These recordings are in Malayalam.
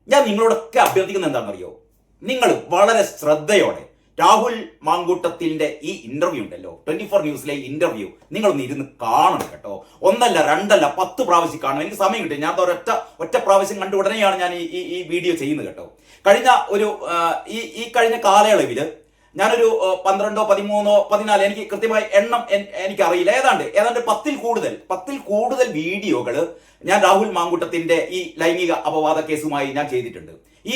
ഞാൻ നിങ്ങളോടൊക്കെ അഭ്യർത്ഥിക്കുന്നത് എന്താണെന്നറിയോ, നിങ്ങൾ വളരെ ശ്രദ്ധയോടെ രാഹുൽ മാങ്കൂട്ടത്തിന്റെ ഈ ഇന്റർവ്യൂ ഉണ്ടല്ലോ, 24 ന്യൂസിലെ ഇന്റർവ്യൂ നിങ്ങളൊന്ന് ഇരുന്ന് കാണണം കേട്ടോ. ഒന്നല്ല രണ്ടല്ല 10 പ്രാവശ്യം കാണണം. എനിക്ക് സമയം കിട്ടും. ഞാൻ ഒറ്റ പ്രാവശ്യം കണ്ട ഉടനെയാണ് ഞാൻ ഈ വീഡിയോ ചെയ്യുന്നത് കേട്ടോ. കഴിഞ്ഞ ഒരു കഴിഞ്ഞ കാലയളവിൽ ഞാനൊരു 12, 13, 14 എനിക്ക് കൃത്യമായി എണ്ണം എനിക്കറിയില്ല, ഏതാണ്ട് 10ൽ കൂടുതൽ വീഡിയോകൾ ഞാൻ രാഹുൽ മാങ്കൂട്ടത്തിന്റെ ഈ ലൈംഗിക അപവാദ കേസുമായി ഞാൻ ചെയ്തിട്ടുണ്ട്. ഈ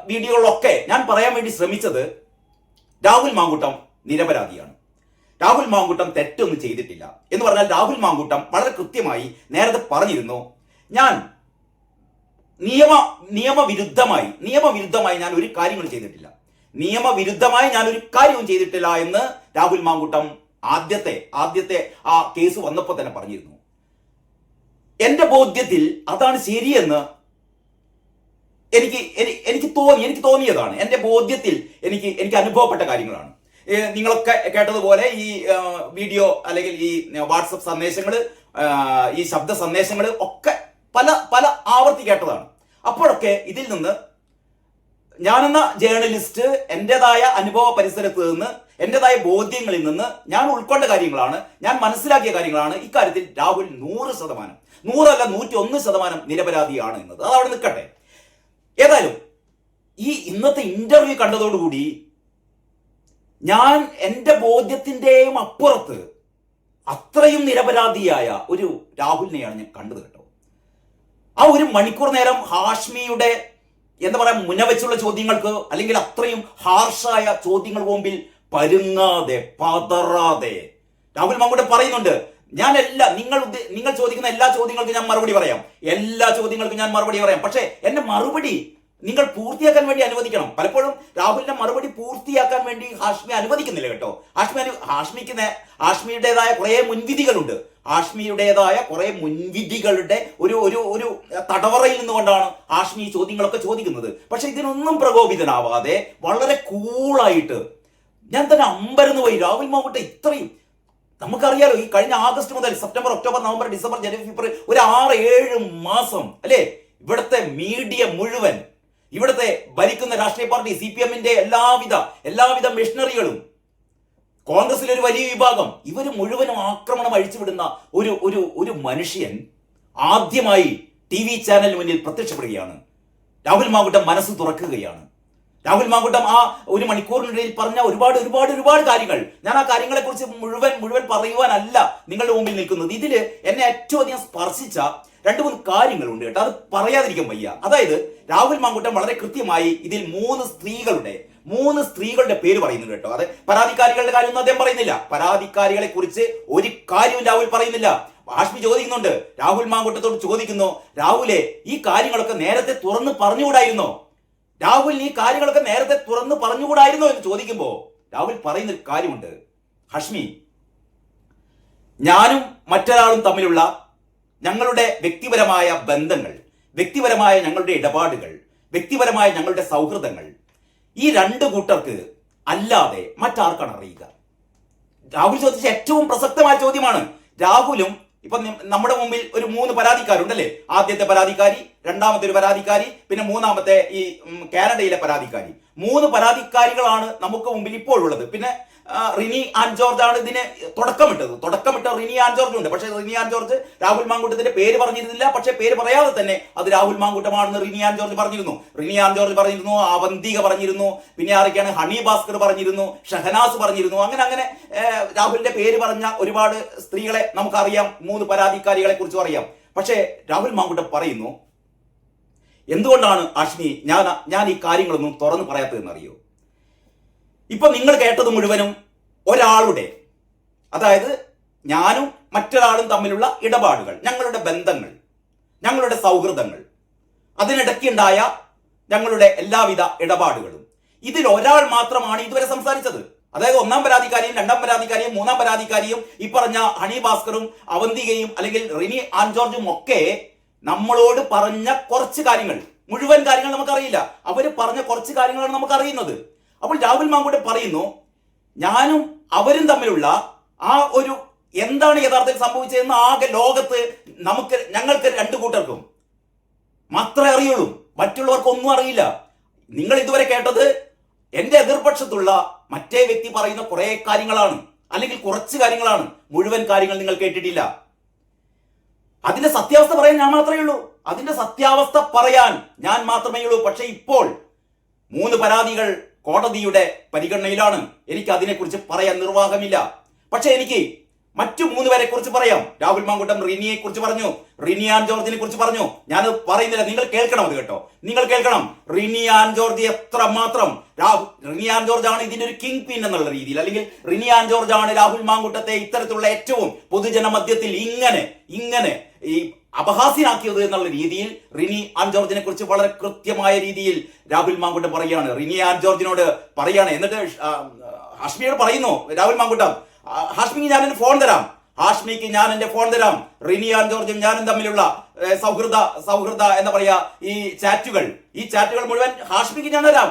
വീഡിയോകളിലൊക്കെ ഞാൻ പറയാൻ വേണ്ടി ശ്രമിച്ചത് രാഹുൽ മാങ്കൂട്ടം നിരപരാധിയാണ്, രാഹുൽ മാങ്കൂട്ടം തെറ്റൊന്നും ചെയ്തിട്ടില്ല എന്ന് പറഞ്ഞാൽ രാഹുൽ മാങ്കൂട്ടം വളരെ കൃത്യമായി നേരത്തെ പറഞ്ഞിരുന്നു, ഞാൻ നിയമവിരുദ്ധമായി ഞാൻ ഒരു കാര്യങ്ങളും ചെയ്തിട്ടില്ല, നിയമവിരുദ്ധമായി ഞാൻ ഒരു കാര്യവും ചെയ്തിട്ടില്ല എന്ന് രാഹുൽ മാങ്കൂട്ടം ആദ്യത്തെ ആ കേസ് വന്നപ്പോൾ തന്നെ പറഞ്ഞിരുന്നു. എന്റെ ബോധ്യത്തിൽ അതാണ് ശരിയെന്ന് എനിക്ക് തോന്നിയതാണ്. എന്റെ ബോധ്യത്തിൽ എനിക്ക് അനുഭവപ്പെട്ട കാര്യങ്ങളാണ്. നിങ്ങളൊക്കെ കേട്ടതുപോലെ ഈ വീഡിയോ അല്ലെങ്കിൽ ഈ വാട്സപ്പ് സന്ദേശങ്ങൾ, ഈ ശബ്ദ സന്ദേശങ്ങൾ ഒക്കെ പല ആവർത്തി കേട്ടതാണ്. അപ്പോഴൊക്കെ ഇതിൽ നിന്ന് ഞാനെന്ന ജേർണലിസ്റ്റ് എന്റേതായ അനുഭവ പരിസരത്ത് നിന്ന്, എന്റേതായ ബോധ്യങ്ങളിൽ നിന്ന് ഞാൻ ഉൾക്കൊണ്ട കാര്യങ്ങളാണ്, ഞാൻ മനസ്സിലാക്കിയ കാര്യങ്ങളാണ്. ഇക്കാര്യത്തിൽ രാഹുൽ 100%, 100 അല്ല 101% നിരപരാധിയാണ് എന്നത്. അത് അവിടെ നിൽക്കട്ടെ. ഏതായാലും ഈ ഇന്നത്തെ ഇന്റർവ്യൂ കണ്ടതോടുകൂടി ഞാൻ എന്റെ ബോധ്യത്തിന്റെയും അപ്പുറത്ത് അത്രയും നിരപരാധിയായ ഒരു രാഹുലിനെയാണ് ഞാൻ കണ്ടത് കേട്ടോ. ആ 1 മണിക്കൂർ നേരം ഹാഷ്മിയുടെ എന്താ പറയാ മുന്നവെച്ചുള്ള ചോദ്യങ്ങൾക്ക്, അല്ലെങ്കിൽ അത്രയും ഹാർഷായ ചോദ്യങ്ങൾ മുമ്പിൽ പരുങ്ങാതെ പതറാതെ രാഹുൽ മാങ്കൂട്ടം പറയുന്നുണ്ട്, നിങ്ങൾ ചോദിക്കുന്ന എല്ലാ ചോദ്യങ്ങൾക്കും ഞാൻ മറുപടി പറയാം, എല്ലാ ചോദ്യങ്ങൾക്കും ഞാൻ മറുപടി പറയാം, പക്ഷേ എന്റെ മറുപടി നിങ്ങൾ പൂർത്തിയാക്കാൻ വേണ്ടി അനുവദിക്കണം. പലപ്പോഴും രാഹുലിന്റെ മറുപടി പൂർത്തിയാക്കാൻ വേണ്ടി ഹാഷ്മി അനുവദിക്കുന്നില്ല കേട്ടോ. ഹാഷ്മിയുടേതായ കുറെ മുൻവിധികളുണ്ട്. ഹാഷ്മിയുടേതായ കുറെ മുൻവിധികളുടെ ഒരു തടവറയിൽ നിന്നുകൊണ്ടാണ് ഹാഷ്മി ഈ ചോദ്യങ്ങളൊക്കെ ചോദിക്കുന്നത്. പക്ഷെ ഇതിനൊന്നും പ്രകോപിതനാവാതെ വളരെ കൂളായിട്ട് ഞാൻ തന്നെ അമ്പരന്ന് പോയി. രാഹുൽ മാങ്കൂട്ടം ഇത്രയും, നമുക്കറിയാലോ ഈ കഴിഞ്ഞ ആഗസ്റ്റ് മുതൽ സെപ്റ്റംബർ, ഒക്ടോബർ, നവംബർ, ഡിസംബർ, ജനുവരി, ഫെബ്രുവരി, ഒരു 6-7 മാസം അല്ലേ ഇവിടുത്തെ മീഡിയ മുഴുവൻ, ഇവിടുത്തെ ഭരിക്കുന്ന രാഷ്ട്രീയ പാർട്ടി CPM-ന്റെ എല്ലാവിധ മിഷണറികളും, കോൺഗ്രസിലെ ഒരു വലിയ വിഭാഗം, ഇവർ മുഴുവനും ആക്രമണം അഴിച്ചുവിടുന്ന ഒരു മനുഷ്യൻ ആദ്യമായി TV ചാനലിന് മുന്നിൽ പ്രത്യക്ഷപ്പെടുകയാണ്. രാഹുൽ മാങ്കൂട്ടം മനസ്സ് തുറക്കുകയാണ്. രാഹുൽ മാങ്കൂട്ടം ആ 1 മണിക്കൂറിനിടയിൽ പറഞ്ഞ ഒരുപാട് കാര്യങ്ങൾ, ഞാൻ ആ കാര്യങ്ങളെ കുറിച്ച് മുഴുവൻ പറയുവാനല്ല നിങ്ങളുടെ മുമ്പിൽ നിൽക്കുന്നത്. ഇതിൽ എന്നെ ഏറ്റവും അധികം സ്പർശിച്ച 2-3 കാര്യങ്ങളുണ്ട് കേട്ടോ, അത് പറയാതിരിക്കാൻ വയ്യ. അതായത് രാഹുൽ മാങ്കൂട്ടം വളരെ കൃത്യമായി ഇതിൽ 3 സ്ത്രീകളുടെ പേര് പറയുന്നുണ്ട് കേട്ടോ. അത് പരാതിക്കാരികളുടെ കാര്യമൊന്നും അദ്ദേഹം പറയുന്നില്ല. പരാതിക്കാരികളെ കുറിച്ച് ഒരു കാര്യവും രാഹുൽ പറയുന്നില്ല. ഹാഷ്മി ചോദിക്കുന്നുണ്ട്, രാഹുൽ മാങ്കൂട്ടത്തോട് ചോദിക്കുന്നു, രാഹുലെ ഈ കാര്യങ്ങളൊക്കെ നേരത്തെ തുറന്ന് പറഞ്ഞുകൂടായിരുന്നോ? രാഹുലിന് ഈ കാര്യങ്ങളൊക്കെ നേരത്തെ തുറന്ന് പറഞ്ഞുകൂടായിരുന്നോ എന്ന് ചോദിക്കുമ്പോ രാഹുൽ പറയുന്ന ഒരു കാര്യമുണ്ട്, ഹാഷ്മി, ഞാനും മറ്റൊരാളും തമ്മിലുള്ള ഞങ്ങളുടെ വ്യക്തിപരമായ ബന്ധങ്ങൾ, വ്യക്തിപരമായ ഞങ്ങളുടെ ഇടപാടുകൾ, വ്യക്തിപരമായ ഞങ്ങളുടെ സൗഹൃദങ്ങൾ ഈ 2 കൂട്ടർക്ക് അല്ലാതെ മറ്റാർക്കാണ് അറിയുക? രാഹുൽ ചോദിച്ച ഏറ്റവും പ്രസക്തമായ ചോദ്യമാണ്. രാഹുലും ഇപ്പൊ നമ്മുടെ മുമ്പിൽ ഒരു 3 പരാതിക്കാരുണ്ടല്ലേ, ആദ്യത്തെ പരാതിക്കാരി, രണ്ടാമത്തെ ഒരു പരാതിക്കാരി, പിന്നെ മൂന്നാമത്തെ ഈ കാനഡയിലെ പരാതിക്കാരി. 3 പരാതിക്കാരികളാണ് നമുക്ക് മുമ്പിൽ ഇപ്പോഴുള്ളത്. പിന്നെ റിനി ആൻ ജോർജ് ആണ് ഇതിന് തുടക്കമിട്ട റിനി ആൻ ജോർജ് ഉണ്ട്. പക്ഷേ റിനി ആൻ ജോർജ് രാഹുൽ മാങ്കൂട്ടത്തിന്റെ പേര് പറഞ്ഞിരുന്നില്ല. പക്ഷേ പേര് പറയാതെ തന്നെ അത് രാഹുൽ മാങ്കൂട്ടമാണെന്ന് റിനി ആൻ ജോർജ് പറഞ്ഞിരുന്നു. അവന്തിക പറഞ്ഞിരുന്നു. പിന്നെ ആരൊക്കെയാണ്, ഹണി ഭാസ്കർ പറഞ്ഞിരുന്നു, ഷഹനാസ് പറഞ്ഞിരുന്നു. അങ്ങനെ രാഹുലിന്റെ പേര് പറഞ്ഞ ഒരുപാട് സ്ത്രീകളെ നമുക്കറിയാം, 3 പരാതിക്കാരികളെ കുറിച്ചും അറിയാം. പക്ഷേ രാഹുൽ മാങ്കൂട്ടം പറയുന്നു, എന്തുകൊണ്ടാണ് ഹാഷ്മി ഞാൻ ഈ കാര്യങ്ങളൊന്നും തുറന്നു പറയാത്തതെന്നറിയോ? ഇപ്പൊ നിങ്ങൾ കേട്ടത് മുഴുവനും ഒരാളുടെ, അതായത് ഞാനും മറ്റൊരാളും തമ്മിലുള്ള ഇടപാടുകൾ, ഞങ്ങളുടെ ബന്ധങ്ങൾ, ഞങ്ങളുടെ സൗഹൃദങ്ങൾ, അതിനിടയ്ക്കുണ്ടായ ഞങ്ങളുടെ എല്ലാവിധ ഇടപാടുകളും, ഇതിൽ ഒരാൾ മാത്രമാണ് ഇതുവരെ സംസാരിച്ചത്. അതായത് 1ാം പരാതിക്കാരിയും 2ാം പരാതിക്കാരിയും 3ാം പരാതിക്കാരിയും ഈ പറഞ്ഞ ഹണി ഭാസ്കറും അവന്തികയും അല്ലെങ്കിൽ റിനി ആൻ ജോർജും ഒക്കെ നമ്മളോട് പറഞ്ഞ കുറച്ച് കാര്യങ്ങൾ, മുഴുവൻ കാര്യങ്ങൾ നമുക്കറിയില്ല, അവര് പറഞ്ഞ കുറച്ച് കാര്യങ്ങളാണ് നമുക്കറിയുന്നത്. അപ്പോൾ രാഹുൽ മാങ്കൂട്ടം പറയുന്നു, ഞാനും അവരും തമ്മിലുള്ള ആ ഒരു എന്താണ് യഥാർത്ഥത്തിൽ സംഭവിച്ചതെന്ന് ആകെ ലോകത്ത് ഞങ്ങൾക്ക് 2 കൂട്ടർക്കും മാത്രമേ അറിയുള്ളൂ, മറ്റുള്ളവർക്കൊന്നും അറിയില്ല. നിങ്ങൾ ഇതുവരെ കേട്ടത് എന്റെ എതിർപക്ഷത്തുള്ള മറ്റേ വ്യക്തി പറയുന്ന കുറെ കാര്യങ്ങളാണ്, അല്ലെങ്കിൽ കുറച്ച് കാര്യങ്ങളാണ്. മുഴുവൻ കാര്യങ്ങൾ നിങ്ങൾ കേട്ടിട്ടില്ല. അതിന്റെ സത്യാവസ്ഥ പറയാൻ ഞാൻ മാത്രമേ ഉള്ളൂ. അതിന്റെ സത്യാവസ്ഥ പറയാൻ ഞാൻ മാത്രമേ ഉള്ളൂ. പക്ഷെ ഇപ്പോൾ 3 പരാതികൾ കോടതിയുടെ പരിഗണനയിലാണ്. എനിക്ക് അതിനെക്കുറിച്ച് പറയാൻ നിർവാഹമില്ല. പക്ഷെ എനിക്ക് മറ്റു 3 പേരെ കുറിച്ച് പറയാം. രാഹുൽ മാങ്കൂട്ടം റിനിയെ കുറിച്ച് പറഞ്ഞു, റിനി ആൻ ജോർജിനെ കുറിച്ച് പറഞ്ഞു. ഞാൻ പറയുന്നില്ല, നിങ്ങൾ കേൾക്കണം അത് കേട്ടോ, നിങ്ങൾ കേൾക്കണം. റിനി ആൻ ജോർജ് എത്രമാത്രം റിനി ആൻ ജോർജ് ആണ് ഇതിന്റെ ഒരു കിങ് പിൻ എന്നുള്ള രീതിയിൽ, അല്ലെങ്കിൽ റിനി ആൻ ജോർജ് ആണ് രാഹുൽ മാങ്കൂട്ടത്തെ ഇത്തരത്തിലുള്ള ഏറ്റവും പൊതുജന മധ്യത്തിൽ ഇങ്ങനെ ഈ അപഹാസ്യനാക്കിയത് എന്നുള്ള രീതിയിൽ റിനി ആൻ ജോർജിനെ കുറിച്ച് വളരെ കൃത്യമായ രീതിയിൽ രാഹുൽ മാങ്കൂട്ടം പറയുകയാണ്. റിനി ആൻ ജോർജിനോട് പറയുകയാണ്. എന്നിട്ട് ഹാഷ്മിയോട് പറയുന്നു രാഹുൽ മാങ്കൂട്ടം, ഹാഷ്മിക്ക് ഞാൻ എന്റെ ഫോൺ തരാം, ഹാഷ്മിക്ക് ഞാൻ എന്റെ ഫോൺ തരാം. റിനി ആൻ ജോർജും ഞാനും തമ്മിലുള്ള സൗഹൃദ എന്താ പറയാ ഈ ചാറ്റുകൾ മുഴുവൻ ഹാഷ്മിക്ക് ഞാൻ തരാം.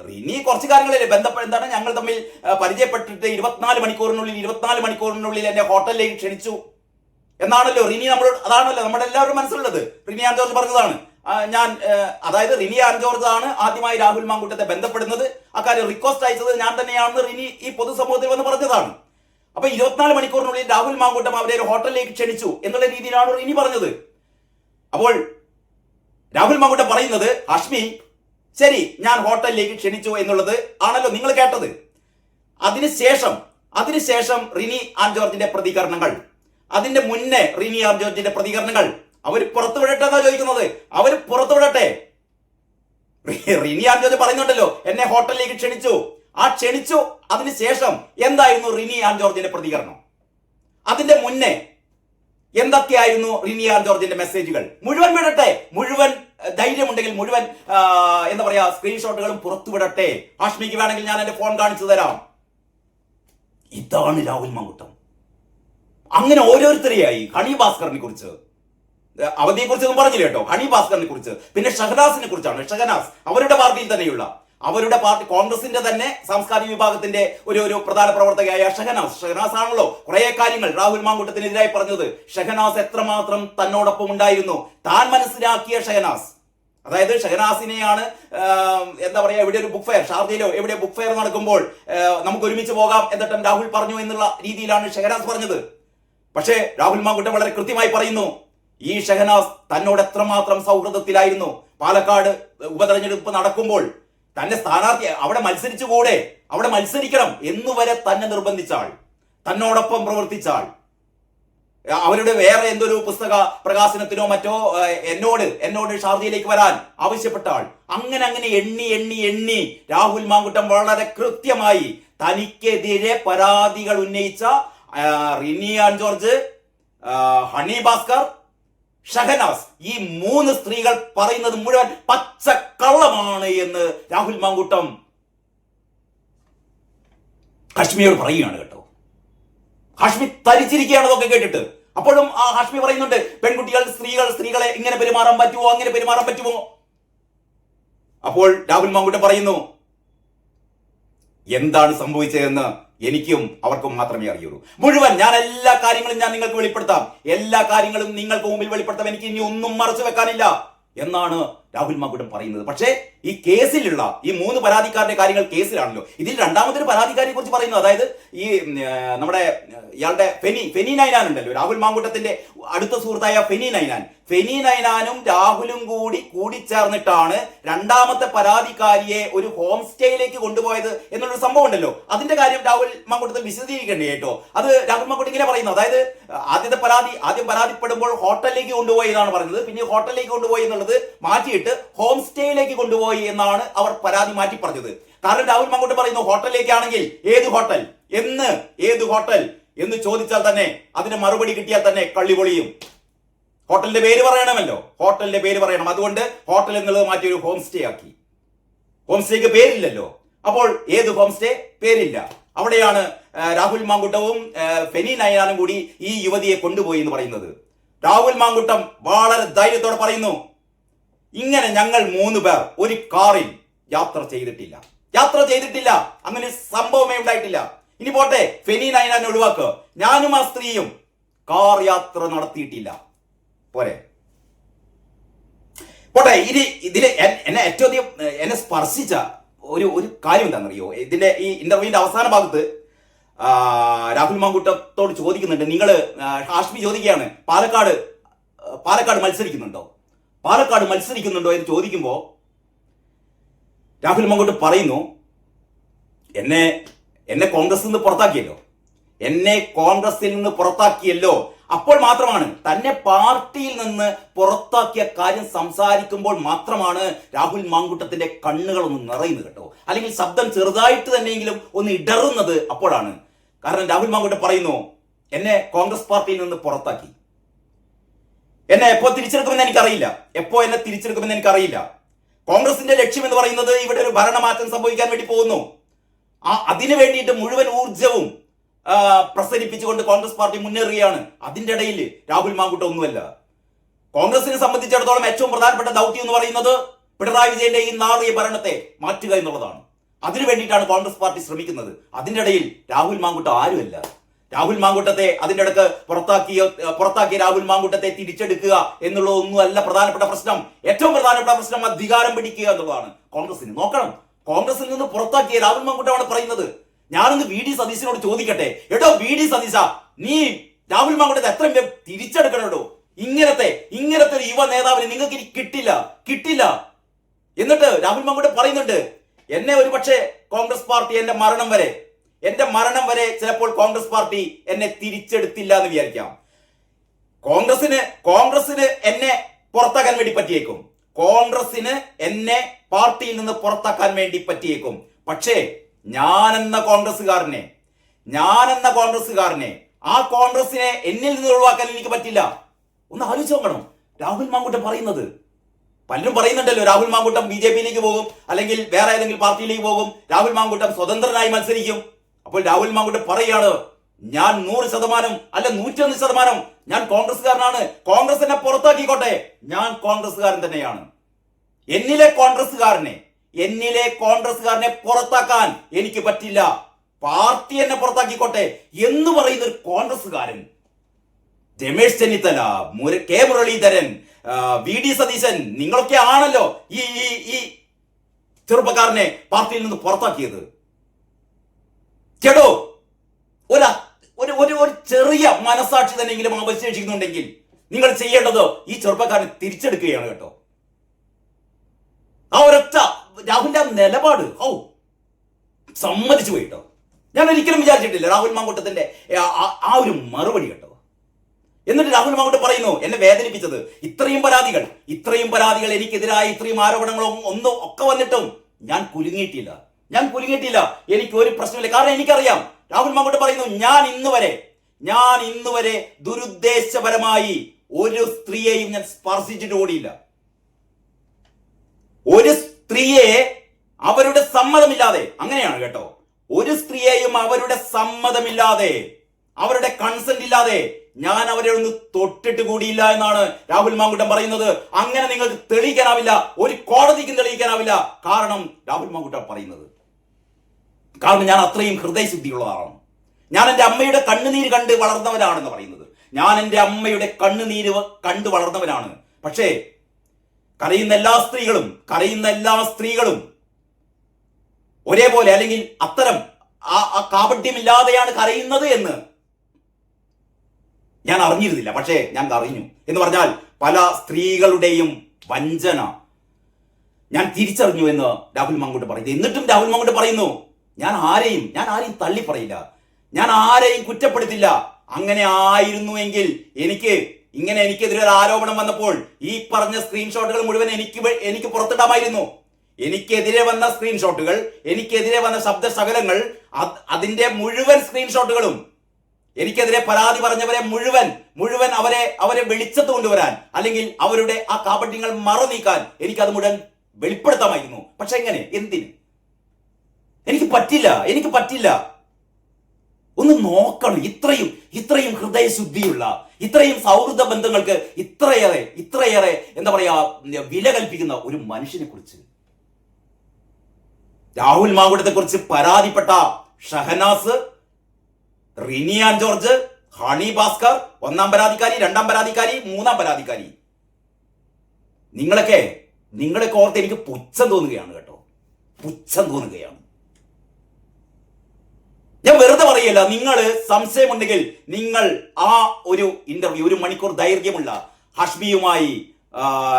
റിനി കുറച്ച് കാര്യങ്ങളില്ലേ എന്താണ്, ഞങ്ങൾ തമ്മിൽ പരിചയപ്പെട്ടിട്ട് 24 മണിക്കൂറിനുള്ളിൽ എന്നെ ഹോട്ടലിലേക്ക് ക്ഷണിച്ചു എന്നാണല്ലോ റിനി നമ്മളോട്, അതാണല്ലോ നമ്മുടെ എല്ലാവരും മനസ്സിലുള്ളത്. റിനി ആൻ ജോർജ് പറഞ്ഞതാണ്. അതായത് റിനി ആൻ ജോർജ് ആണ് ആദ്യമായി രാഹുൽ മാങ്കൂട്ടത്തെ ബന്ധപ്പെടുന്നത്. അക്കാര്യം റിക്വസ്റ്റ് അയച്ചത് ഞാൻ തന്നെയാണെന്ന് റിനി ഈ പൊതുസമൂഹത്തിൽ വന്ന് പറഞ്ഞതാണ്. അപ്പൊ 24 മണിക്കൂറിനുള്ളിൽ രാഹുൽ മാങ്കൂട്ടം അവരെ ഒരു ഹോട്ടലിലേക്ക് ക്ഷണിച്ചു എന്നുള്ള രീതിയിലാണ് റിനി പറഞ്ഞത്. അപ്പോൾ രാഹുൽ മാങ്കൂട്ടം പറയുന്നത്, ഹാഷ്മി ശരി ഞാൻ ഹോട്ടലിലേക്ക് ക്ഷണിച്ചു എന്നുള്ളത് ആണല്ലോ നിങ്ങൾ കേട്ടത്. അതിനുശേഷം റിനി ആൻ ജോർജിന്റെ പ്രതികരണങ്ങൾ, അതിന്റെ മുന്നേ റിനി ആൻ ജോർജിന്റെ പ്രതികരണങ്ങൾ അവർ പുറത്തുവിടട്ടെ എന്നാ ചോദിക്കുന്നത്. അവർ പുറത്തുവിടട്ടെ. റിനി ആൻ ജോർജ് പറയുന്നുണ്ടല്ലോ എന്നെ ഹോട്ടലിലേക്ക് ക്ഷണിച്ചു. അതിനുശേഷം എന്തായിരുന്നു റിനി ആൻ ജോർജിന്റെ പ്രതികരണം? അതിന്റെ മുന്നേ എന്തൊക്കെയായിരുന്നു റിനി ആൻ ജോർജിന്റെ മെസ്സേജുകൾ? മുഴുവൻ വിടട്ടെ. മുഴുവൻ ധൈര്യമുണ്ടെങ്കിൽ മുഴുവൻ എന്താ പറയാ സ്ക്രീൻഷോട്ടുകളും പുറത്തുവിടട്ടെ. ഹാഷ്മിക്ക് വേണമെങ്കിൽ ഞാൻ എന്റെ ഫോൺ കാണിച്ചു തരാം. ഇതാണ് രാഹുൽ മാങ്കൂട്ടം. അങ്ങനെ ഓരോരുത്തരെയായി ഹണി ഭാസ്കറിനെ കുറിച്ച്, അവധിയെ കുറിച്ച് ഒന്നും പറഞ്ഞില്ല കേട്ടോ, ഹണി ഭാസ്കറിനെ കുറിച്ച്, പിന്നെ ഷഹനാസിനെ കുറിച്ചാണ്. ഷഹനാസ് അവരുടെ പാർട്ടിയിൽ തന്നെയുള്ള, അവരുടെ പാർട്ടി കോൺഗ്രസിന്റെ തന്നെ സാംസ്കാരിക വിഭാഗത്തിന്റെ ഒരു പ്രധാന പ്രവർത്തകയായ ഷഹനാസ് ആണല്ലോ കുറെ കാര്യങ്ങൾ രാഹുൽ മാങ്കൂട്ടത്തിനെതിരായി പറഞ്ഞത്. ഷഹനാസ് എത്രമാത്രം തന്നോടൊപ്പം ഉണ്ടായിരുന്നു, താൻ മനസ്സിലാക്കിയ ഷഹനാസ്. അതായത് ഷഹനാസിനെയാണ് എന്താ പറയാ, ഇവിടെ ഒരു ബുക്ക് ഫെയർ, ഷാർജയിലോ എവിടെ ബുക്ക് ഫെയർ നടക്കുമ്പോൾ നമുക്ക് ഒരുമിച്ച് പോകാം എന്നിട്ടും രാഹുൽ പറഞ്ഞു എന്നുള്ള രീതിയിലാണ് ഷഹനാസ് പറഞ്ഞത്. പക്ഷേ രാഹുൽ മാങ്കൂട്ടം വളരെ കൃത്യമായി പറയുന്നു, ഈ ഷഹനാസ് തന്നോട് എത്രമാത്രം സൗഹൃദത്തിലായിരുന്നു. പാലക്കാട് ഉപതെരഞ്ഞെടുപ്പ് നടക്കുമ്പോൾ തന്നെ സ്ഥാനാർത്ഥി അവിടെ മത്സരിക്കണം എന്നുവരെ തന്നെ നിർബന്ധിച്ചാൾ, തന്നോടൊപ്പം പ്രവർത്തിച്ചാൾ, അവരുടെ വേറെ എന്തൊരു പുസ്തക പ്രകാശനത്തിനോ മറ്റോ എന്നോട് ഷാർജയിലേക്ക് വരാൻ ആവശ്യപ്പെട്ട ആൾ. അങ്ങനെ എണ്ണി രാഹുൽ മാങ്കൂട്ടം വളരെ കൃത്യമായി തനിക്കെതിരെ പരാതികൾ ഉന്നയിച്ച റിനി ആൻ ജോർജ്, ഹണി ഭാസ്കർ, ഷഹനാസ്, ഈ 3 സ്ത്രീകൾ പറയുന്നത് മുഴുവൻ പച്ചക്കള്ളമാണ് എന്ന് രാഹുൽ മാങ്കൂട്ടം ഹാഷ്മിയോട് പറയുകയാണ് കേട്ടോ. ഹാഷ്മി തരിച്ചിരിക്കുകയാണ് അതൊക്കെ കേട്ടിട്ട്. അപ്പോഴും ആ ഹാഷ്മി പറയുന്നുണ്ട്, പെൺകുട്ടികൾ സ്ത്രീകളെ ഇങ്ങനെ പെരുമാറാൻ പറ്റുമോ, അങ്ങനെ പെരുമാറാൻ പറ്റുമോ? അപ്പോൾ രാഹുൽ മാങ്കൂട്ടം പറയുന്നു, എന്താണ് സംഭവിച്ചതെന്ന് എനിക്കും അവർക്കും മാത്രമേ അറിയുള്ളൂ. മുഴുവൻ എല്ലാ കാര്യങ്ങളും ഞാൻ നിങ്ങൾക്ക് വെളിപ്പെടുത്താം, എല്ലാ കാര്യങ്ങളും നിങ്ങൾക്ക് മുമ്പിൽ വെളിപ്പെടുത്താം, എനിക്ക് ഇനി ഒന്നും മറച്ചു വെക്കാനില്ല എന്നാണ് രാഹുൽ മാങ്കൂട്ടം പറയുന്നത്. പക്ഷേ ഈ കേസിലുള്ള ഈ 3 പരാതിക്കാരുടെ കാര്യങ്ങൾ കേസിലാണല്ലോ. ഇതിൽ രണ്ടാമതൊരു പരാതിക്കാരെ കുറിച്ച് പറയുന്നത്, അതായത് ഈ നമ്മുടെ ഇയാളുടെ ഫെനി നൈനാൻ ഉണ്ടല്ലോ, രാഹുൽ മാങ്കൂട്ടത്തിന്റെ അടുത്ത സുഹൃത്തായ ഫെനി നൈനാനും രാഹുലും കൂടിച്ചേർന്നിട്ടാണ് രണ്ടാമത്തെ പരാതിക്കാരിയെ ഒരു ഹോം സ്റ്റേയിലേക്ക് കൊണ്ടുപോയത് എന്നുള്ളൊരു സംഭവം ഉണ്ടല്ലോ. അതിന്റെ കാര്യം രാഹുൽ മാങ്കൂട്ടത്തിൽ വിശദീകരിക്കണ്ടേ കേട്ടോ. അത് രാഹുൽ മാങ്കൂട്ടം ഇങ്ങനെ പറയുന്നു, അതായത് ആദ്യം പരാതിപ്പെടുമ്പോൾ ഹോട്ടലിലേക്ക് കൊണ്ടുപോയി എന്നാണ് പറയുന്നത്, പിന്നെ ഹോട്ടലിലേക്ക് കൊണ്ടുപോയി എന്നുള്ളത് മാറ്റിയിട്ട് ഹോം സ്റ്റേയിലേക്ക് കൊണ്ടുപോയി എന്നാണ് അവർ പരാതി മാറ്റി പറഞ്ഞത്. കാരണം രാഹുൽ മാങ്കൂട്ടം പറയുന്നു, ഹോട്ടലിലേക്കാണെങ്കിൽ ഏത് ഹോട്ടൽ എന്ന് ചോദിച്ചാൽ തന്നെ അതിന് മറുപടി കിട്ടിയാൽ തന്നെ കള്ളി പൊളിയും. ഹോട്ടലിന്റെ പേര് പറയണം. അതുകൊണ്ട് ഹോട്ടൽ എന്നുള്ളത് മാറ്റി ഒരു ഹോം സ്റ്റേ ആക്കി. ഹോം സ്റ്റേക്ക് പേരില്ലല്ലോ. അപ്പോൾ ഏത് ഹോം സ്റ്റേ? പേരില്ല. അവിടെയാണ് രാഹുൽ മാങ്കൂട്ടവും ഫെനി നൈനാനും കൂടി ഈ യുവതിയെ കൊണ്ടുപോയി എന്ന് പറയുന്നത്. രാഹുൽ മാങ്കൂട്ടം വളരെ ധൈര്യത്തോടെ പറയുന്നു, ഇങ്ങനെ ഞങ്ങൾ 3 പേർ ഒരു കാറിൽ യാത്ര ചെയ്തിട്ടില്ല, അങ്ങനെ സംഭവമേ ഉണ്ടായിട്ടില്ല. ഇനി പോട്ടെ, ഫെനി നൈനാനെ ഒഴിവാക്കുക, ഞാനും ആ സ്ത്രീയും കാർ യാത്ര നടത്തിയിട്ടില്ല. പോരെ. പോട്ടെ. ഇതില് എന്നെ ഏറ്റവും അധികം എന്നെ സ്പർശിച്ച ഒരു കാര്യം എന്താണെന്നറിയോ? ഇതിന്റെ ഈ ഇന്റർവ്യൂവിന്റെ അവസാന ഭാഗത്ത് രാഹുൽ മാങ്കൂട്ടത്തോട് ചോദിക്കുന്നുണ്ട്, നിങ്ങൾ ഹാഷ്മി ചോദിക്കുകയാണ് പാലക്കാട് മത്സരിക്കുന്നുണ്ടോ എന്ന് ചോദിക്കുമ്പോൾ രാഹുൽ മാങ്കൂട്ട് പറയുന്നു, എന്നെ കോൺഗ്രസിൽ നിന്ന് പുറത്താക്കിയല്ലോ, അപ്പോൾ മാത്രമാണ് തന്നെ പാർട്ടിയിൽ നിന്ന് പുറത്താക്കിയ കാര്യം സംസാരിക്കുമ്പോൾ മാത്രമാണ് രാഹുൽ മാങ്കൂട്ടത്തിന്റെ കണ്ണുകൾ ഒന്ന് നിറയുന്നത് കേട്ടോ, അല്ലെങ്കിൽ ശബ്ദം ചെറുതായിട്ട് തന്നെയെങ്കിലും ഒന്ന് ഇടറുന്നത് അപ്പോഴാണ്. കാരണം രാഹുൽ മാങ്കൂട്ടം പറയുന്നു, എന്നെ കോൺഗ്രസ് പാർട്ടിയിൽ നിന്ന് പുറത്താക്കി, എന്നെ എപ്പോ തിരിച്ചെടുക്കുമെന്ന് എനിക്കറിയില്ല. കോൺഗ്രസിന്റെ ലക്ഷ്യം എന്ന് പറയുന്നത് ഇവിടെ ഒരു ഭരണമാറ്റം സംഭവിക്കാൻ വേണ്ടി പോകുന്നു. അതിനു വേണ്ടിയിട്ട് മുഴുവൻ ഊർജവും പ്രസരിപ്പിച്ചുകൊണ്ട് കോൺഗ്രസ് പാർട്ടി മുന്നേറുകയാണ്. അതിന്റെ ഇടയിൽ രാഹുൽ മാങ്കൂട്ടം ഒന്നുമല്ല. കോൺഗ്രസിനെ സംബന്ധിച്ചിടത്തോളം ഏറ്റവും പ്രധാനപ്പെട്ട ദൗത്യം എന്ന് പറയുന്നത് പിണറായി വിജയന്റെ ഈ നാറിയ ഭരണത്തെ മാറ്റുക എന്നുള്ളതാണ്. അതിനു വേണ്ടിയിട്ടാണ് കോൺഗ്രസ് പാർട്ടി ശ്രമിക്കുന്നത്. അതിന്റെ ഇടയിൽ രാഹുൽ മാങ്കൂട്ടം ആരുമല്ല. രാഹുൽ മാങ്കൂട്ടത്തെ അതിന്റെ ഇടക്ക് പുറത്താക്കിയ രാഹുൽ മാങ്കൂട്ടത്തെ തിരിച്ചെടുക്കുക എന്നുള്ളതൊന്നും അല്ല പ്രധാനപ്പെട്ട പ്രശ്നം. ഏറ്റവും പ്രധാനപ്പെട്ട പ്രശ്നം അധികാരം പിടിക്കുക എന്നുള്ളതാണ് കോൺഗ്രസിന്. നോക്കണം, കോൺഗ്രസിൽ നിന്ന് പുറത്താക്കിയ രാഹുൽ മാങ്കൂട്ടമാണ് പറയുന്നത്. ഞാനൊന്ന് വി ഡി സതീശനോട് ചോദിക്കട്ടെ, എടോ വി ഡി സതീശ, നീ രാഹുൽ മാങ്കൂട്ടത്തെ എത്രയും തിരിച്ചെടുക്കണോ? ഇങ്ങനത്തെ ഒരു യുവ നേതാവിനെ നിങ്ങൾക്ക് ഇനി കിട്ടില്ല. എന്നിട്ട് രാഹുൽ മാങ്കൂട്ടം പറയുന്നുണ്ട്, എന്നെ ഒരു പക്ഷേ കോൺഗ്രസ് പാർട്ടി എന്റെ മരണം വരെ ചിലപ്പോൾ കോൺഗ്രസ് പാർട്ടി എന്നെ തിരിച്ചെടുത്തില്ല എന്ന് വിചാരിക്കാം. കോൺഗ്രസിന് എന്നെ പുറത്താക്കാൻ വേണ്ടി പറ്റിയേക്കും. കോൺഗ്രസിന് എന്നെ പാർട്ടിയിൽ നിന്ന് പുറത്താക്കാൻ വേണ്ടി പറ്റിയേക്കും. പക്ഷേ ഞാനെന്ന കോൺഗ്രസ്സുകാരനെ ആ കോൺഗ്രസിനെ എന്നിൽ നിന്ന് ഒഴിവാക്കാൻ എനിക്ക് പറ്റില്ല. ഒന്ന് ആലോചിച്ച് നോക്കണം രാഹുൽ മാങ്കൂട്ടം പറയുന്നത്. പലരും പറയുന്നുണ്ടല്ലോ, രാഹുൽ മാങ്കൂട്ടം BJP-യിലേക്ക് പോകും, അല്ലെങ്കിൽ വേറെ ഏതെങ്കിലും പാർട്ടിയിലേക്ക് പോകും, രാഹുൽ മാങ്കൂട്ടം സ്വതന്ത്രനായി മത്സരിക്കും. അപ്പോൾ രാഹുൽ മാങ്കൂട്ടം പറയാണ്, ഞാൻ 100% അല്ല 101% ഞാൻ കോൺഗ്രസ്സുകാരനാണ്. കോൺഗ്രസ് എന്നെ പുറത്താക്കിക്കോട്ടെ, ഞാൻ കോൺഗ്രസ്സുകാരൻ തന്നെയാണ്. എന്നിലെ കോൺഗ്രസ്സുകാരനെ പുറത്താക്കാൻ എനിക്ക് പറ്റില്ല. പാർട്ടി എന്നെ പുറത്താക്കിക്കോട്ടെ എന്ന് പറയുന്ന ഒരു കോൺഗ്രസ്സുകാരൻ, രമേശ് ചെന്നിത്തല, കെ മുരളീധരൻ, വി ഡി സതീശൻ, നിങ്ങളൊക്കെ ആണല്ലോ ഈ ചെറുപ്പക്കാരനെ പാർട്ടിയിൽ നിന്ന് പുറത്താക്കിയത്. കേട്ടോ, ഒരു ചെറിയ മനസാക്ഷി തന്നെയെങ്കിലും അവശേഷിക്കുന്നുണ്ടെങ്കിൽ നിങ്ങൾ ചെയ്യേണ്ടത് ഈ ചെറുപ്പക്കാരനെ തിരിച്ചെടുക്കുകയാണ് കേട്ടോ. ആ ഒരൊറ്റ രാഹുലിന്റെ നിലപാട് സമ്മതിച്ചു പോയിട്ടോ. ഞാൻ ഒരിക്കലും വിചാരിച്ചിട്ടില്ല രാഹുൽ മാങ്കൂട്ടത്തിന്റെ ആ ഒരു മറുപടി കേട്ടോ. എന്നിട്ട് രാഹുൽ മാങ്കൂട്ടം പറയുന്നു, എന്നെ വേദനിപ്പിച്ചത് ഇത്രയും പരാതികൾ എനിക്കെതിരായ ഇത്രയും ആരോപണങ്ങളും ഒക്കെ വന്നിട്ടും ഞാൻ കുലുങ്ങിയിട്ടില്ല. എനിക്ക് ഒരു പ്രശ്നമില്ല. കാരണം എനിക്കറിയാം, രാഹുൽ മാങ്കൂട്ടം പറയുന്നു, ഞാൻ ഇന്ന് വരെ ദുരുദ്ദേശപരമായി ഒരു സ്ത്രീയെയും ഞാൻ സ്പർശിച്ചിട്ട് കൂടിയില്ല. ഒരു സ്ത്രീയെ അവരുടെ സമ്മതമില്ലാതെ, അങ്ങനെയാണ് കേട്ടോ, ഒരു സ്ത്രീയെയും അവരുടെ സമ്മതമില്ലാതെ, അവരുടെ കൺസെന്റ് ഇല്ലാതെ ഞാൻ അവരെ ഒന്ന് തൊട്ടിട്ട് കൂടിയില്ല എന്നാണ് രാഹുൽ മാങ്കൂട്ടം പറയുന്നത്. അങ്ങനെ നിങ്ങൾക്ക് തെളിയിക്കാനാവില്ല, ഒരു കോടതിക്കും തെളിയിക്കാനാവില്ല. കാരണം രാഹുൽ മാങ്കൂട്ടം പറയുന്നത്, കാരണം ഞാൻ അത്രയും ഹൃദയശുദ്ധിയുള്ളതാണ്. ഞാൻ എൻ്റെ അമ്മയുടെ കണ്ണുനീര് കണ്ട് വളർന്നവനാണെന്ന് പറയുന്നത്. ഞാൻ എൻ്റെ അമ്മയുടെ കണ്ണുനീര് കണ്ട് വളർന്നവനാണ്. പക്ഷേ കരയുന്ന എല്ലാ സ്ത്രീകളും ഒരേപോലെ, അല്ലെങ്കിൽ അത്തരം ആ കാപട്യമില്ലാതെയാണ് കരയുന്നത് എന്ന് ഞാൻ അറിഞ്ഞിരുന്നില്ല. പക്ഷേ ഞാൻ അറിഞ്ഞു. എന്ന് പറഞ്ഞാൽ പല സ്ത്രീകളുടെയും വഞ്ചന ഞാൻ തിരിച്ചറിഞ്ഞു എന്ന് രാഹുൽ മാങ്കൂട്ടം പറയുന്നു. എന്നിട്ടും രാഹുൽ മാങ്കൂട്ടം പറയുന്നു, ഞാൻ ആരെയും തള്ളി പറയില്ല, ഞാൻ ആരെയും കുറ്റപ്പെടുത്തില്ല. അങ്ങനെ ആയിരുന്നുവെങ്കിൽ എനിക്കെതിരെ ഒരു ആരോപണം വന്നപ്പോൾ ഈ പറഞ്ഞ സ്ക്രീൻഷോട്ടുകൾ മുഴുവൻ എനിക്ക് പുറത്തിടാമായിരുന്നു. എനിക്കെതിരെ വന്ന സ്ക്രീൻഷോട്ടുകൾ, എനിക്കെതിരെ വന്ന ശബ്ദശകലങ്ങൾ, അതിന്റെ മുഴുവൻ സ്ക്രീൻഷോട്ടുകളും, എനിക്കെതിരെ പരാതി പറഞ്ഞവരെ മുഴുവൻ അവരെ വെളിച്ചത്ത് കൊണ്ടുവരാൻ, അല്ലെങ്കിൽ അവരുടെ ആ കാപട്യങ്ങൾ മറനീക്കാൻ എനിക്കത് മുഴുവൻ വെളിപ്പെടുത്താമായിരുന്നു. പക്ഷെ എങ്ങനെ? എന്തിന്? എനിക്ക് പറ്റില്ല. ഒന്ന് നോക്കണം. ഇത്രയും ഹൃദയശുദ്ധിയുള്ള, ഇത്രയും സൗഹൃദ ബന്ധങ്ങൾക്ക് ഇത്രയേറെ എന്താ പറയാ വില കൽപ്പിക്കുന്ന ഒരു മനുഷ്യനെ കുറിച്ച്, രാഹുൽ മാങ്കൂട്ടത്തെ കുറിച്ച് പരാതിപ്പെട്ട ഷഹനാസ്, റിനിയാൻ ജോർജ്, ഹണി ഭാസ്കർ, 1ാം പരാതിക്കാരി, 2ാം പരാതിക്കാരി, 3ാം പരാതിക്കാരി, നിങ്ങളൊക്കെ നിങ്ങളൊക്കെ ഓർത്ത് എനിക്ക് പുച്ഛം തോന്നുകയാണ് കേട്ടോ, പുച്ഛം തോന്നുകയാണ്. ഞാൻ വെറുതെ പറയല്ല, നിങ്ങൾ സംശയമുണ്ടെങ്കിൽ നിങ്ങൾ ആ ഒരു ഇന്റർവ്യൂ, 1 മണിക്കൂർ ദൈർഘ്യമുള്ള ഹാഷ്മിയുമായി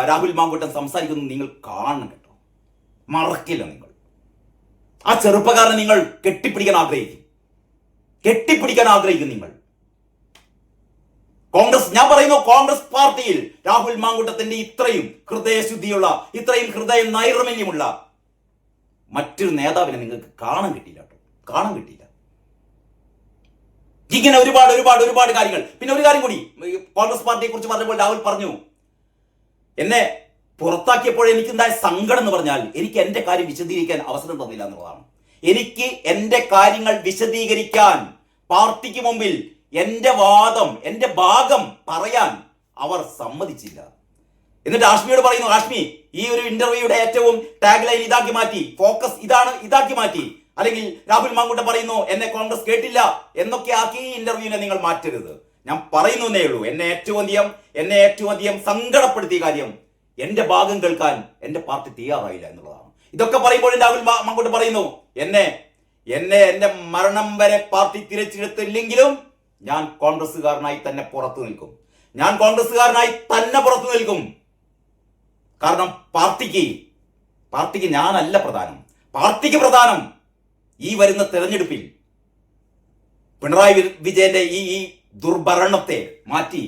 രാഹുൽ മാങ്കൂട്ടം സംസാരിക്കുന്നത് നിങ്ങൾ കാണണം കേട്ടോ, മറക്കില്ല. നിങ്ങൾ ആ ചെറുപ്പക്കാരനെ നിങ്ങൾ കെട്ടിപ്പിടിക്കാൻ ആഗ്രഹിക്കും നിങ്ങൾ. കോൺഗ്രസ്, ഞാൻ പറയുന്നു, കോൺഗ്രസ് പാർട്ടിയിൽ രാഹുൽ മാങ്കൂട്ടത്തിന്റെ ഇത്രയും ഹൃദയശുദ്ധിയുള്ള, ഇത്രയും ഹൃദയ നൈർമല്യമുള്ള മറ്റൊരു നേതാവിനെ നിങ്ങൾക്ക് കാണാൻ കിട്ടിയില്ല. ഇങ്ങനെ ഒരുപാട് കാര്യങ്ങൾ. പിന്നെ ഒരു കാര്യം കൂടി, കോൺഗ്രസ് പാർട്ടിയെ കുറിച്ച് പറഞ്ഞപ്പോൾ രാഹുൽ പറഞ്ഞു, എന്നെ പുറത്താക്കിയപ്പോൾ എനിക്കുണ്ടായ സങ്കടം എന്ന് പറഞ്ഞാൽ എനിക്ക് എന്റെ കാര്യം വിശദീകരിക്കാൻ അവസരം തന്നില്ല എന്നുള്ളതാണ്. എനിക്ക് എന്റെ കാര്യങ്ങൾ വിശദീകരിക്കാൻ പാർട്ടിക്ക് മുമ്പിൽ എന്റെ വാദം, എന്റെ ഭാഗം പറയാൻ അവർ സമ്മതിച്ചില്ല. എന്നിട്ട് ഹാഷ്മിയോട് പറയുന്നു, ഹാഷ്മി ഈ ഒരു ഇന്റർവ്യൂയുടെ ഏറ്റവും ടാഗ് ലൈൻ ഇതാക്കി മാറ്റി, ഫോക്കസ് ഇതാക്കി മാറ്റി, അല്ലെങ്കിൽ രാഹുൽ മാങ്കൂട്ടം പറയുന്നു എന്നെ കോൺഗ്രസ് കേട്ടില്ല എന്നൊക്കെ ആക്കി ഈ ഇന്റർവ്യൂവിനെ നിങ്ങൾ മാറ്റരുത്. ഞാൻ പറയുന്നേ ഉള്ളൂ, എന്നെ ഏറ്റവും അധികം സങ്കടപ്പെടുത്തിയ കാര്യം എന്റെ ഭാഗം കേൾക്കാൻ എന്റെ പാർട്ടി തയ്യാറായില്ല എന്നുള്ളതാണ്. ഇതൊക്കെ പറയുമ്പോൾ രാഹുൽ മാങ്കൂട്ടം പറയുന്നു, എന്നെ എന്റെ മരണം വരെ പാർട്ടി തിരഞ്ഞെടുത്തില്ലെങ്കിലും ഞാൻ കോൺഗ്രസ്സുകാരനായി തന്നെ പുറത്തു നിൽക്കും. കാരണം പാർട്ടിക്ക് ഞാനല്ല പ്രധാനം. പാർട്ടിക്ക് പ്രധാനം ഈ വരുന്ന തെരഞ്ഞെടുപ്പിൽ പിണറായി വിജയന്റെ ഈ ദുർഭരണത്തെ മാറ്റി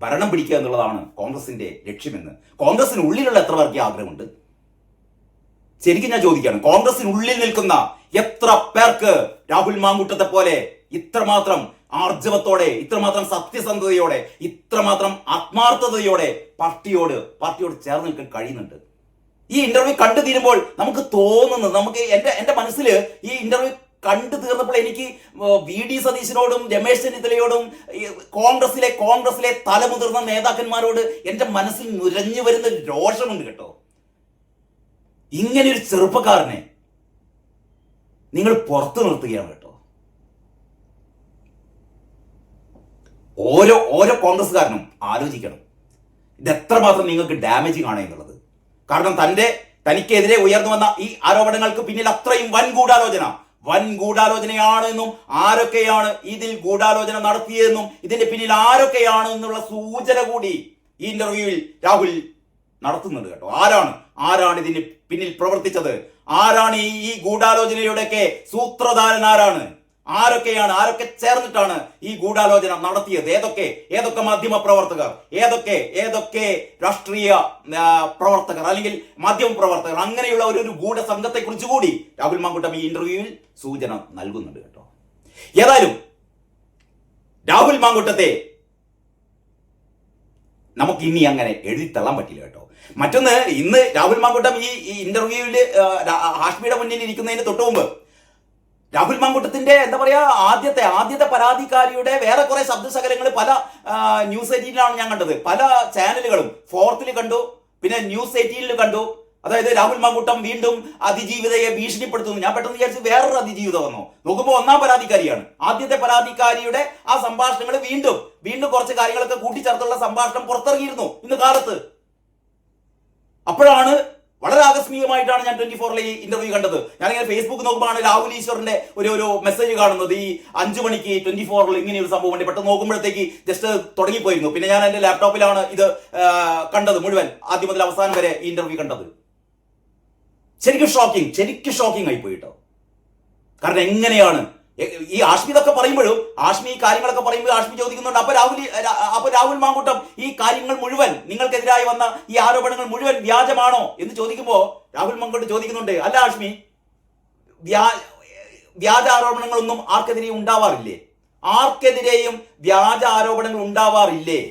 ഭരണം പിടിക്കുക എന്നുള്ളതാണ് കോൺഗ്രസിന്റെ ലക്ഷ്യമെന്ന് കോൺഗ്രസിനുള്ളിലുള്ള എത്ര പേർക്ക് ആഗ്രഹമുണ്ട്? ശരിക്കും ഞാൻ ചോദിക്കുകയാണ്, കോൺഗ്രസിനുള്ളിൽ നിൽക്കുന്ന എത്ര പേർക്ക് രാഹുൽ മാങ്കൂട്ടത്തെ പോലെ ഇത്രമാത്രം ആർജവത്തോടെ, ഇത്രമാത്രം സത്യസന്ധതയോടെ, ഇത്രമാത്രം ആത്മാർത്ഥതയോടെ പാർട്ടിയോട് ചേർന്ന് നിൽക്കാൻ കഴിയുന്നുണ്ട്? ഈ ഇന്റർവ്യൂ കണ്ടു തീരുമ്പോൾ നമുക്ക് തോന്നുന്നത്, എന്റെ മനസ്സിൽ ഈ ഇന്റർവ്യൂ കണ്ടു തീർന്നപ്പോൾ എനിക്ക് VD സതീശനോടും രമേശ് ചെന്നിത്തലയോടും കോൺഗ്രസിലെ തലമുതിർന്ന നേതാക്കന്മാരോട് എന്റെ മനസ്സിൽ നുരഞ്ഞു വരുന്ന രോഷമുണ്ട് കേട്ടോ. ഇങ്ങനെ ഒരു ചെറുപ്പക്കാരനെ നിങ്ങൾ പുറത്തു നിർത്തുകയാണ് കേട്ടോ. ഓരോ കോൺഗ്രസ്സുകാരനും ആലോചിക്കണം ഇത് എത്രമാത്രം നിങ്ങൾക്ക് ഡാമേജിങ് ആണ് എന്നുള്ളത്. കാരണം തനിക്കെതിരെ ഉയർന്നു വന്ന ഈ ആരോപണങ്ങൾക്ക് പിന്നിൽ അത്രയും വൻ ഗൂഢാലോചനയാണെന്നും ആരൊക്കെയാണ് ഇതിൽ ഗൂഢാലോചന നടത്തിയതെന്നും ഇതിന്റെ പിന്നിൽ ആരൊക്കെയാണ് എന്നുള്ള സൂചന കൂടി ഈ ഇന്റർവ്യൂവിൽ രാഹുൽ നടത്തുന്നുണ്ട് കേട്ടോ. ആരാണ് ഇതിന് പിന്നിൽ പ്രവർത്തിച്ചത്? ആരാണ് ഈ ഗൂഢാലോചനയുടെയൊക്കെ സൂത്രധാരൻ? ആരൊക്കെ ചേർന്നിട്ടാണ് ഈ ഗൂഢാലോചന നടത്തിയത്? ഏതൊക്കെ മാധ്യമ പ്രവർത്തകർ, ഏതൊക്കെ രാഷ്ട്രീയ പ്രവർത്തകർ അല്ലെങ്കിൽ മാധ്യമ പ്രവർത്തകർ, അങ്ങനെയുള്ള ഒരു ഗൂഢസംഘത്തെ കുറിച്ച് കൂടി രാഹുൽ മാങ്കൂട്ടം ഈ ഇന്റർവ്യൂവിൽ സൂചന നൽകുന്നുണ്ട് കേട്ടോ. ഏതായാലും രാഹുൽ മാങ്കൂട്ടത്തെ നമുക്ക് ഇനി അങ്ങനെ എഴുതിത്തള്ളാൻ പറ്റില്ല കേട്ടോ. മറ്റൊന്ന്, ഇന്ന് രാഹുൽ മാങ്കൂട്ടം ഈ ഇന്റർവ്യൂവിൽ ഹാഷ്മിയുടെ മുന്നിൽ ഇരിക്കുന്നതിന് തൊട്ടു മുമ്പ് രാഹുൽ മാങ്കൂട്ടത്തിന്റെ എന്താ പറയാ ആദ്യത്തെ പരാതിക്കാരിയുടെ വേറെ കുറെ ശബ്ദശകലങ്ങൾ പല ന്യൂസ് 18 ഞാൻ കണ്ടത്. പല ചാനലുകളും 4th കണ്ടു, പിന്നെ ന്യൂസ് 18 കണ്ടു. അതായത് രാഹുൽ മാങ്കൂട്ടം വീണ്ടും അതിജീവിതയെ ഭീഷണിപ്പെടുത്തുന്നു. ഞാൻ പെട്ടെന്ന് വിചാരിച്ചു വേറൊരു അതിജീവിതം വന്നോ. നോക്കുമ്പോൾ 1ാം പരാതിക്കാരിയാണ്. ആദ്യത്തെ പരാതിക്കാരിയുടെ ആ സംഭാഷണങ്ങൾ വീണ്ടും കുറച്ച് കാര്യങ്ങളൊക്കെ കൂട്ടിച്ചേർത്തുള്ള സംഭാഷണം പുറത്തിറങ്ങിയിരുന്നു ഇന്ന് കാലത്ത്. അപ്പോഴാണ് വളരെ ആകസ്മികമായിട്ടാണ് ഞാൻ 24 ഈ ഇന്റർവ്യൂ കണ്ടത്. ഞാനിങ്ങനെ ഫേസ്ബുക്ക് നോക്കുമ്പോഴാണ് രാഹുൽ ഈശ്വറിന്റെ ഒരു മെസ്സേജ് കാണുന്നത്. ഈ 5 മണിക്ക് 24 ഇങ്ങനെ ഒരു സംഭവം ഉണ്ട്. പെട്ടെന്ന് നോക്കുമ്പോഴത്തേക്ക് ജസ്റ്റ് തുടങ്ങിപ്പോയിരുന്നു. പിന്നെ ഞാൻ എന്റെ ലാപ്ടോപ്പിലാണ് ഇത് കണ്ടത് മുഴുവൻ, ആദ്യം മുതൽ അവസാനം വരെ ഈ ഇന്റർവ്യൂ കണ്ടത്. ശരിക്കും ഷോക്കിംഗ് ആയി പോയിട്ടോ. കാരണം എങ്ങനെയാണ് ഈ ഹാഷ്മി ഇതൊക്കെ പറയുമ്പോഴും, ഹാഷ്മി ഈ കാര്യങ്ങളൊക്കെ പറയുമ്പോൾ ഹാഷ്മി ചോദിക്കുന്നുണ്ട്, അപ്പൊ രാഹുൽ മാങ്കൂട്ടം ഈ കാര്യങ്ങൾ മുഴുവൻ, നിങ്ങൾക്കെതിരായി വന്ന ഈ ആരോപണങ്ങൾ മുഴുവൻ വ്യാജമാണോ എന്ന് ചോദിക്കുമ്പോൾ രാഹുൽ മാങ്കൂട്ടം ചോദിക്കുന്നുണ്ട്, അല്ല ഹാഷ്മി, വ്യാജ ആരോപണങ്ങളൊന്നും ആർക്കെതിരെയും ഉണ്ടാവാറില്ലേ? ആർക്കെതിരെയും വ്യാജ ആരോപണങ്ങൾ ഉണ്ടാവാറില്ലേ?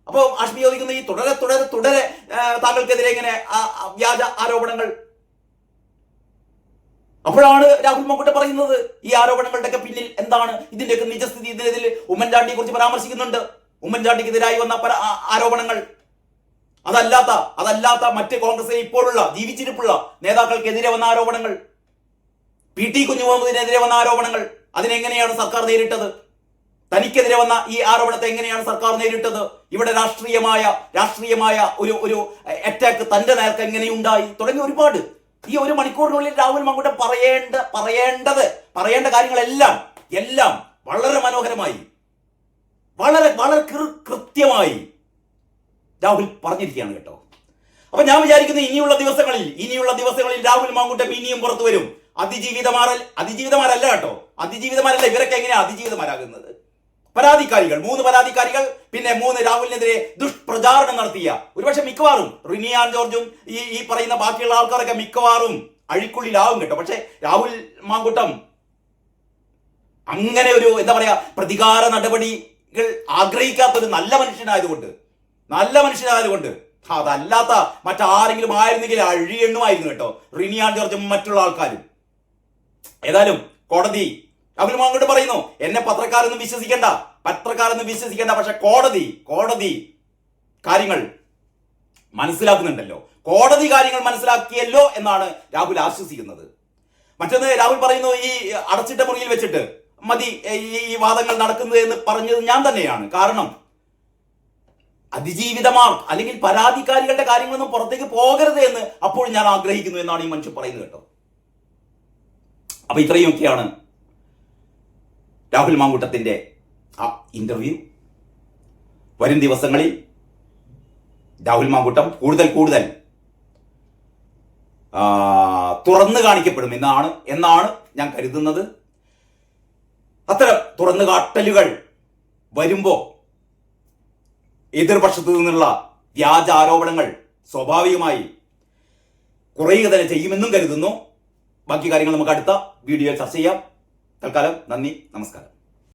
അപ്പോൾ ഹാഷ്മി ചോദിക്കുന്നു, ഈ തുടരെ താങ്കൾക്കെതിരെ ഇങ്ങനെ വ്യാജ ആരോപണങ്ങൾ. അപ്പോഴാണ് രാഹുൽ മാങ്കൂട്ടം പറയുന്നത് ഈ ആരോപണങ്ങളുടെയൊക്കെ പിന്നിൽ എന്താണ്, ഇതിന്റെയൊക്കെ നിജസ്ഥിതി. ഇതിൽ ഉമ്മൻചാണ്ടിയെ കുറിച്ച് പരാമർശിക്കുന്നുണ്ട്. ഉമ്മൻചാണ്ടിക്കെതിരായി വന്ന ആരോപണങ്ങൾ, അതല്ലാത്ത മറ്റ് കോൺഗ്രസിലെ ഇപ്പോഴുള്ള ജീവിച്ചിരിപ്പുള്ള നേതാക്കൾക്കെതിരെ വന്ന ആരോപണങ്ങൾ, PT കുഞ്ഞുമുഹമ്മദിനെതിരെ വന്ന ആരോപണങ്ങൾ, അതിനെങ്ങനെയാണ് സർക്കാർ നേരിട്ടത്? തനിക്കെതിരെ വന്ന ഈ ആരോപണത്തെ എങ്ങനെയാണ് സർക്കാർ നേരിട്ടത്? ഇവിടെ രാഷ്ട്രീയമായ ഒരു അറ്റാക്ക് തന്റെ നേർക്ക് എങ്ങനെയുണ്ടായി തുടങ്ങി ഒരുപാട്. ഈ 1 മണിക്കൂറിനുള്ളിൽ രാഹുൽ മാങ്കൂട്ടം പറയേണ്ട കാര്യങ്ങളെല്ലാം വളരെ മനോഹരമായി, വളരെ കൃത്യമായി രാഹുൽ പറഞ്ഞിരിക്കുകയാണ് കേട്ടോ. അപ്പൊ ഞാൻ വിചാരിക്കുന്നു ഇനിയുള്ള ദിവസങ്ങളിൽ രാഹുൽ മാങ്കൂട്ടം ഇനിയും പുറത്തു വരും. അതിജീവിതമാരല്ല കേട്ടോ, ഇവരൊക്കെ എങ്ങനെയാ അതിജീവിതമാരാകുന്നത്? 3 പരാതിക്കാരികൾ, പിന്നെ 3 രാഹുലിനെതിരെ ദുഷ്പ്രചാരണം നടത്തിയ, ഒരുപക്ഷെ മിക്കവാറും റിനിയാൻ ജോർജും ഈ പറയുന്ന ബാക്കിയുള്ള ആൾക്കാരൊക്കെ മിക്കവാറും അഴിക്കുള്ളിലാവും കേട്ടോ. പക്ഷെ രാഹുൽ മാങ്കൂട്ടം അങ്ങനെ ഒരു എന്താ പറയാ പ്രതികാര നടപടികൾ ആഗ്രഹിക്കാത്തൊരു നല്ല മനുഷ്യനായതുകൊണ്ട് അതല്ലാത്ത മറ്റാരെങ്കിലും ആയിരുന്നെങ്കിൽ അഴിയെണ്ണുമായിരുന്നു കേട്ടോ, റിനിയാൻ ജോർജും മറ്റുള്ള ആൾക്കാരും. ഏതായാലും കോടതി രാഹുൽ മാങ്കൂട്ടം പറയുന്നു, എന്നെ പത്രക്കാരൊന്നും വിശ്വസിക്കേണ്ട. പക്ഷെ കോടതി കാര്യങ്ങൾ മനസ്സിലാക്കുന്നുണ്ടല്ലോ, കോടതി കാര്യങ്ങൾ മനസ്സിലാക്കിയല്ലോ എന്നാണ് രാഹുൽ ആശ്വസിക്കുന്നത്. മറ്റൊന്ന്, രാഹുൽ പറയുന്നു ഈ അടച്ചിട്ട മുറിയിൽ വെച്ചിട്ട് മതി ഈ വാദങ്ങൾ നടക്കുന്നത് എന്ന് പറഞ്ഞത് ഞാൻ തന്നെയാണ്. കാരണം അതിജീവിതമാർ അല്ലെങ്കിൽ പരാതിക്കാരികളുടെ കാര്യങ്ങളൊന്നും പുറത്തേക്ക് പോകരുത് എന്ന് അപ്പോൾ ഞാൻ ആഗ്രഹിക്കുന്നു എന്നാണ് ഈ മനുഷ്യൻ പറയുന്നത് കേട്ടോ. അപ്പൊ ഇത്രയൊക്കെയാണ് രാഹുൽ മാങ്കൂട്ടത്തിന്റെ ആ ഇന്റർവ്യൂ. വരും ദിവസങ്ങളിൽ രാഹുൽ മാങ്കൂട്ടം കൂടുതൽ തുറന്നു കാണിക്കപ്പെടും എന്നാണ് ഞാൻ കരുതുന്നത്. അത്തരം തുറന്നു കാട്ടലുകൾ വരുമ്പോ എതിർപക്ഷത്തു നിന്നുള്ള വ്യാജ ആരോപണങ്ങൾ സ്വാഭാവികമായി കുറയുക തന്നെ ചെയ്യുമെന്നും കരുതുന്നു. ബാക്കി കാര്യങ്ങൾ നമുക്ക് അടുത്ത വീഡിയോയിൽ ചർച്ച ചെയ്യാം. തൽക്കാലം നന്ദി, നമസ്കാരം.